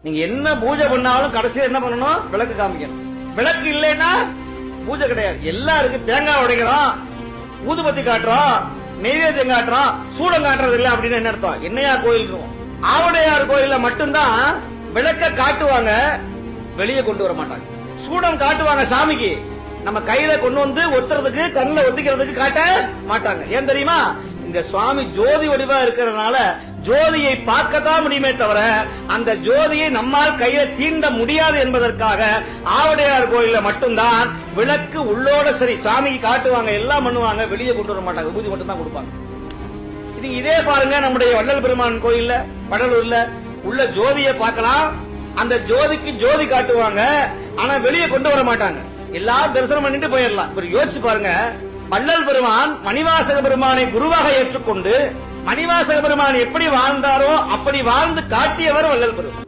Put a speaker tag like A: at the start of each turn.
A: நீங்க என்ன பூஜை பண்ணாலும் கடைசியா என்ன பண்ணணும்? விளக்கு காமிக்கணும். விளக்கு இல்லைன்னா பூஜை கிடையாது. எல்லாருக்கும் தேங்காய் உடைக்கிறோம், ஊதுபத்தி காட்டுறோம், நெய்வேத்தியம் காட்டுறோம், சூடம் காட்டுறது இல்ல அப்படின்னு என்ன அர்த்தம்? என்னையா கோயில்? ஆவுடையார் கோயில மட்டும்தான் விளக்க காட்டுவாங்க, வெளியே கொண்டு வர மாட்டாங்க. சூடம் காட்டுவாங்க சாமிக்கு, நம்ம கையில கொண்டு வந்து ஒத்துறதுக்கு, கண்ணில் ஒத்திக்கிறதுக்கு காட்ட மாட்டாங்க. ஏன் தெரியுமா? இந்த சுவாமி ஜோதி வடிவா இருக்கிறதுனால ஜோதியை பார்க்கத்தான் முடியுமே தவிர அந்த ஜோதியை நம்மால் கையில தீண்ட முடியாது என்பதற்காக ஆவுடையார் கோயில மட்டும்தான் விளக்கு உள்ளோட சரி சாமிக்கு காட்டுவாங்க, எல்லாம் பண்ணுவாங்க, வெளியே கொண்டு வர மாட்டாங்க, விபூதி மட்டும் தான் கொடுப்பாங்க. இது இதே பாருங்க, நம்முடைய வள்ளல் பெருமான் கோயில்ல வடலூர்ல உள்ள ஜோதியை பார்க்கலாம். அந்த ஜோதிக்கு ஜோதி காட்டுவாங்க, ஆனா வெளியே கொண்டு வர மாட்டாங்க. எல்லாரும் தரிசனம் பண்ணிட்டு போயிடலாம். இப்ப யோசிச்சு பாருங்க, வள்ளல் பெருமான் மணிவாசக பெருமானை குருவாக ஏற்றுக்கொண்டு மணிவாசக பெருமான் எப்படி வாழ்ந்தாரோ அப்படி வாழ்ந்து காட்டியவர் வள்ளல் பெருமான்.